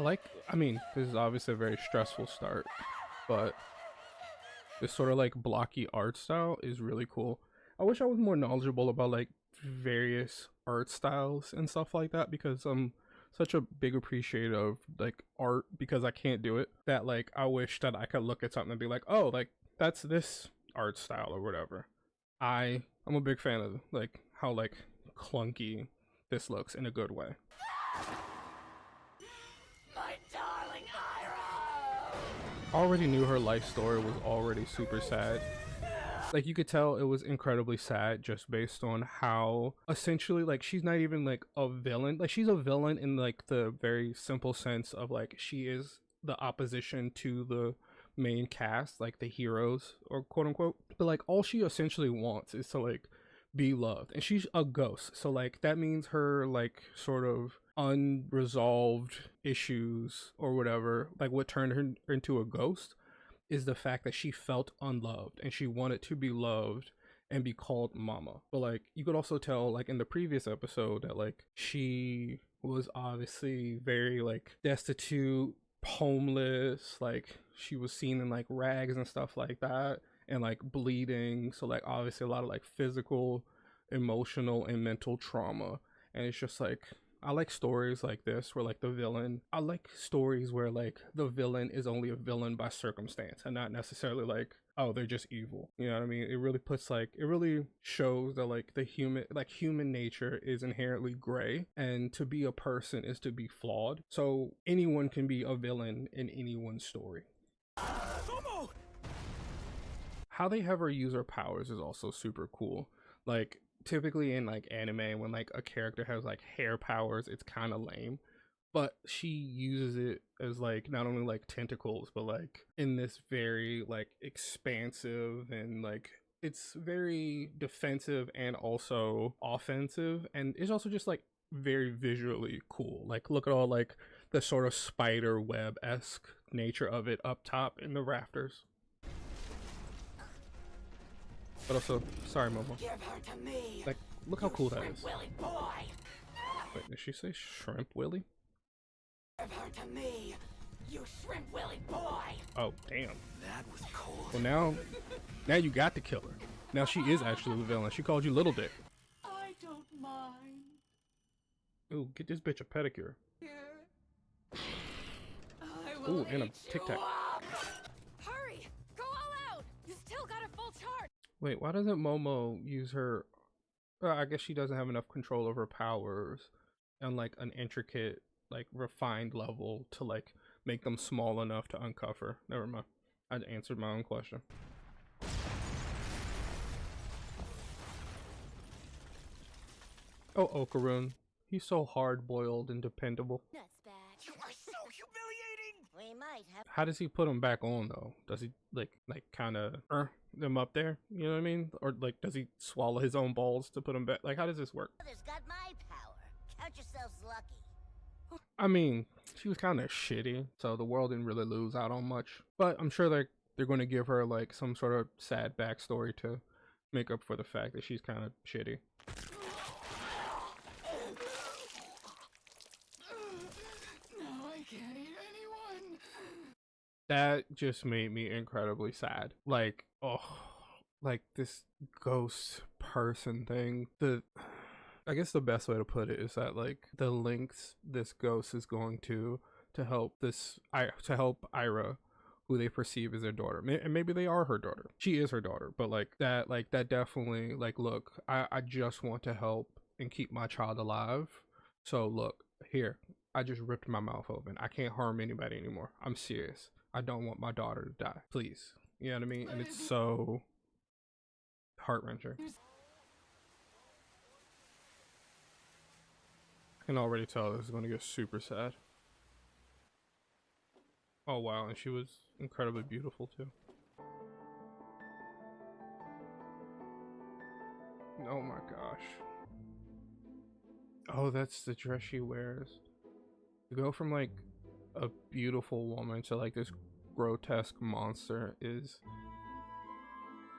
I like, I mean, this is obviously a very stressful start, but this sort of like blocky art style is really cool. I wish I was more knowledgeable about like various art styles and stuff like that, because I'm such a big appreciator of like art because I can't do it. That like I wish that I could look at something and be like, oh, like that's this art style or whatever. I'm a big fan of like how like clunky this looks in a good way. My darling Ira! Already knew her life story was already super sad. Like you could tell it was incredibly sad just based on how essentially like she's not even like a villain. Like she's a villain in like the very simple sense of like she is the opposition to the main cast, like the heroes or quote unquote. But like all she essentially wants is to like be loved. And she's a ghost. So like that means her like sort of unresolved issues or whatever, like what turned her into a ghost is the fact that she felt unloved and she wanted to be loved and be called mama. But like you could also tell like in the previous episode that like she was obviously very like destitute, homeless, like she was seen in like rags and stuff like that and like bleeding. So like obviously a lot of like physical, emotional and mental trauma. And it's just like I like stories like this where like the villain, I like stories where like the villain is only a villain by circumstance and not necessarily like, oh, they're just evil. You know what I mean? It really puts like, it really shows that like the human nature is inherently gray, and to be a person is to be flawed. So anyone can be a villain in anyone's story. How they have her use her powers is also super cool. Like typically in like anime when like a character has like hair powers, it's kind of lame, but she uses it as like not only like tentacles but like in this very like expansive and like it's very defensive and also offensive, and it's also just like very visually cool. Like look at all like the sort of spider web-esque nature of it up top in the rafters. But also, sorry, Momo. Give her to me. Like, look how cool that Shrimp is. Willy boy. Wait, did she say Shrimp Willy? Give her to me. You Shrimp Willy boy. Oh, damn. That was cold. Well, now you got to kill her. Now she is actually the villain. She called you Little Dick. I don't mind. Ooh, get this bitch a pedicure. Here. I will Ooh, and a eat Tic Tac. you up. Hurry! Go all out! You still got a full charge! Wait, why doesn't Momo use her? Well, I guess she doesn't have enough control over powers and like an intricate, like refined level to like make them small enough to uncover. Never mind. I answered my own question. Oh, Okarun. He's so hard-boiled and dependable. Nuts back. You are so humiliating. We might have. How does he put them back on though? Does he like kind of them up there? You know what I mean? Or like does he swallow his own balls to put them back? Like how does this work? Others got my power. Count yourselves lucky. I mean, she was kind of shitty, so the world didn't really lose out on much. But I'm sure they're going to give her like some sort of sad backstory to make up for the fact that she's kind of shitty. No, I can't eat anyone. That just made me incredibly sad. Like, oh, like this ghost person thing. I guess the best way to put it is that like the lengths this ghost is going to help to help Ira, who they perceive as their daughter. And maybe they are her daughter. She is her daughter, but like that definitely like, look, I just want to help and keep my child alive. So look, here, I just ripped my mouth open. I can't harm anybody anymore. I'm serious. I don't want my daughter to die. Please. You know what I mean? And it's so heart-wrenching. I can already tell this is going to get super sad. Oh wow, and she was incredibly beautiful too. Oh my gosh. Oh, that's the dress she wears. To go from like a beautiful woman to like this grotesque monster is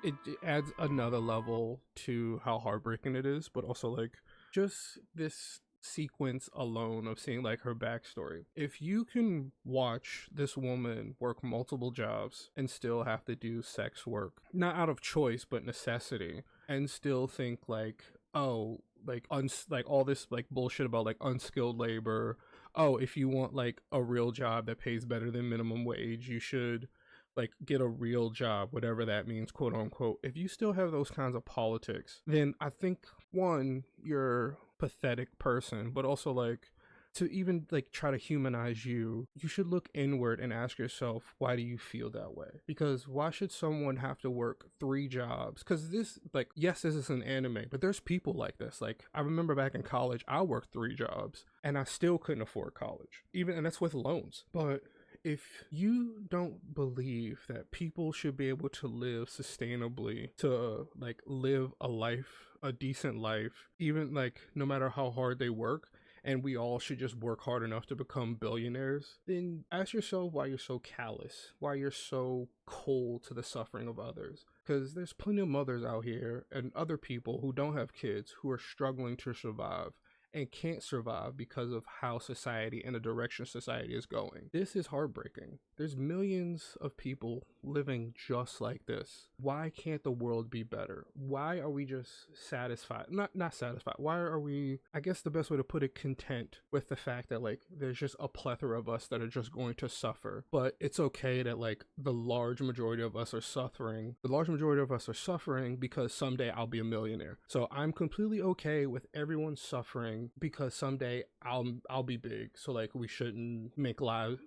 it adds another level to how heartbreaking it is, but also like just this sequence alone of seeing like her backstory. If you can watch this woman work multiple jobs and still have to do sex work, not out of choice but necessity, and still think like, oh, like like all this like bullshit about like unskilled labor. Oh, if you want like a real job that pays better than minimum wage, you should like get a real job, whatever that means, quote unquote. If you still have those kinds of politics, then I think one, you're pathetic person, but also like to even like try to humanize you, you should look inward and ask yourself, why do you feel that way? Because why should someone have to work 3 jobs? Because this, like, yes, this is an anime, but there's people like this. Like, I remember back in college, I worked 3 jobs and I still couldn't afford college, even, and that's with loans. But if you don't believe that people should be able to live sustainably, to like live a life, a decent life, even like no matter how hard they work, and we all should just work hard enough to become billionaires, then ask yourself why you're so callous, why you're so cold to the suffering of others. Because there's plenty of mothers out here and other people who don't have kids who are struggling to survive and can't survive because of how society and the direction society is going. This is heartbreaking. There's millions of people living just like this. Why can't the world be better? Why are we just satisfied? Not satisfied. Why are we, I guess the best way to put it, content with the fact that like there's just a plethora of us that are just going to suffer. But it's okay that like the large majority of us are suffering. The large majority of us are suffering because someday I'll be a millionaire. So I'm completely okay with everyone suffering because someday I'll be big. So like we shouldn't make life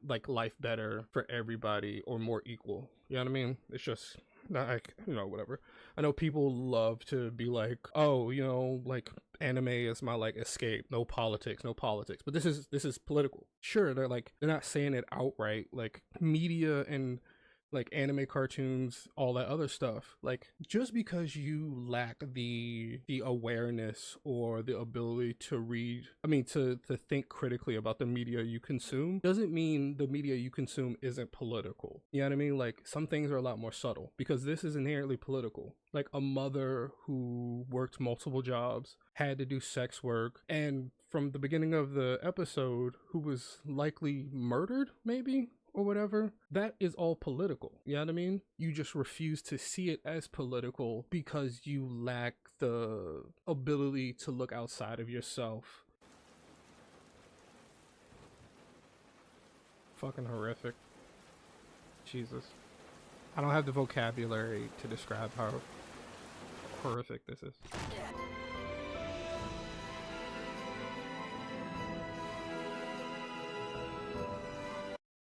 better for everybody or more equal. You know what I mean? It's just like, whatever. I know people love to be like, oh, like anime is my like escape, no politics, but this is political. Sure, they're not saying it outright, like media and like anime, cartoons, all that other stuff. Like, just because you lack the awareness or the ability to to think critically about the media you consume, doesn't mean the media you consume isn't political. You know what I mean? Like, some things are a lot more subtle, because this is inherently political. Like, a mother who worked multiple jobs, had to do sex work, and from the beginning of the episode, who was likely murdered, maybe, or whatever, that is all political. You know what I mean? You just refuse to see it as political because you lack the ability to look outside of yourself. Fucking horrific. Jesus. I don't have the vocabulary to describe how horrific this is.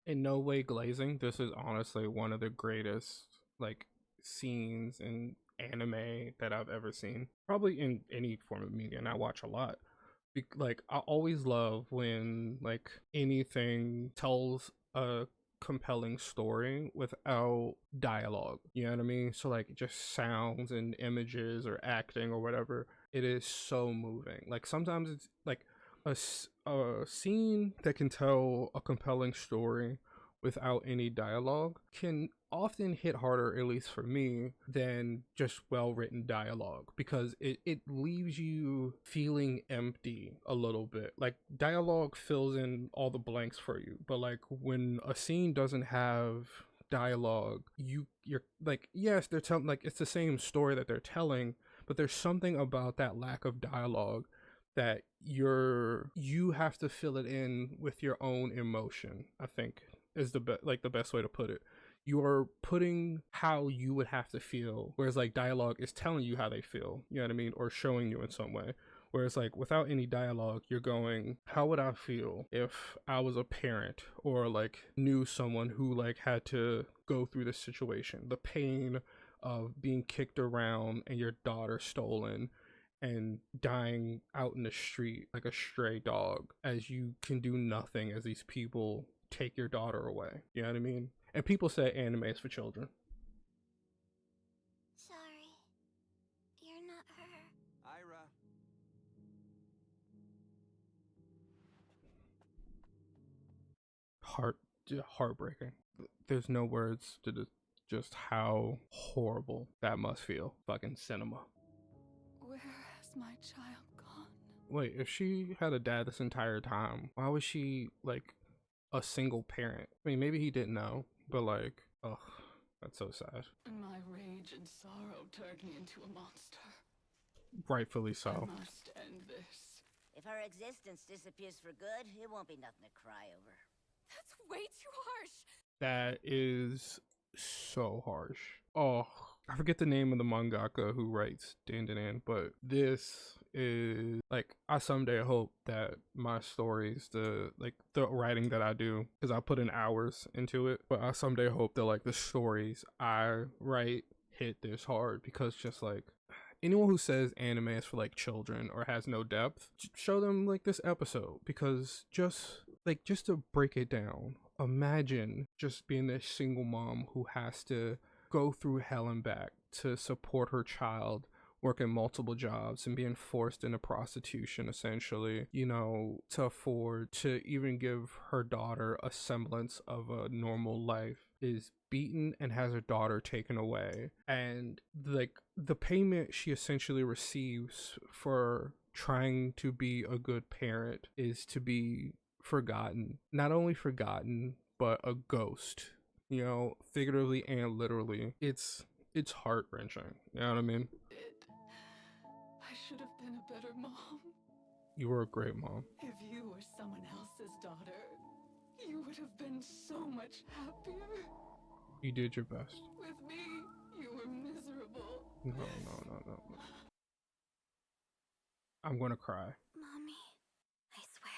In no way glazing, this is honestly one of the greatest like scenes in anime that I've ever seen, probably in any form of media, and I watch a lot. Like, I always love when like anything tells a compelling story without dialogue, you know what I mean? So like just sounds and images or acting or whatever, it is so moving. Like, sometimes it's like a scene that can tell a compelling story without any dialogue can often hit harder, at least for me, than just well-written dialogue, because it leaves you feeling empty a little bit. Like, dialogue fills in all the blanks for you, but like when a scene doesn't have dialogue, you're like, yes, they're telling, like, it's the same story that they're telling, but there's something about that lack of dialogue that you have to fill it in with your own emotion, I think, is the best way to put it. You are putting how you would have to feel, whereas like dialogue is telling you how they feel, you know what I mean, or showing you in some way. Whereas like without any dialogue, you're going, how would I feel if I was a parent or like knew someone who like had to go through this situation, the pain of being kicked around and your daughter stolen and dying out in the street like a stray dog, as you can do nothing as these people take your daughter away. You know what I mean? And people say anime is for children. Sorry. You're not her. Ira. Heartbreaking. There's no words to just how horrible that must feel. Fucking cinema. Where has my child gone? wait, if she had a dad this entire time, why was she like a single parent? I mean, maybe he didn't know, but like, ugh, that's so sad. And my rage and sorrow turned me into a monster. Rightfully I so. must end this. If her existence disappears for good, it won't be nothing to cry over. That's way too harsh. That is so harsh. Oh, I forget the name of the mangaka who writes Dandadan, but this is like, I someday hope that my stories, the writing that I do, because I put in hours into it, but I someday hope that like the stories I write hit this hard, because just like anyone who says anime is for like children or has no depth, show them like this episode, because just to break it down, imagine just being this single mom who has to go through hell and back to support her child, working multiple jobs and being forced into prostitution, essentially, you know, to afford to even give her daughter a semblance of a normal life, is beaten and has her daughter taken away. And like the payment she essentially receives for trying to be a good parent is to be forgotten. Not only forgotten, but a ghost, you know, figuratively and literally. It's heart-wrenching, you know what I mean? I should have been a better mom. You were a great mom. If you were someone else's daughter, you would have been so much happier. You did your best. With me, you were miserable. No. I'm gonna cry. Mommy, I swear.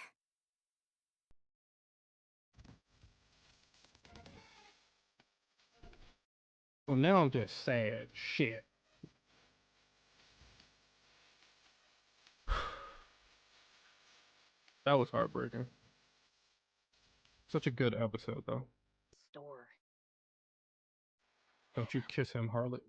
Well, now I'm just sad. Shit. That was heartbreaking. Such a good episode, though. Store. Don't you kiss him, harlot.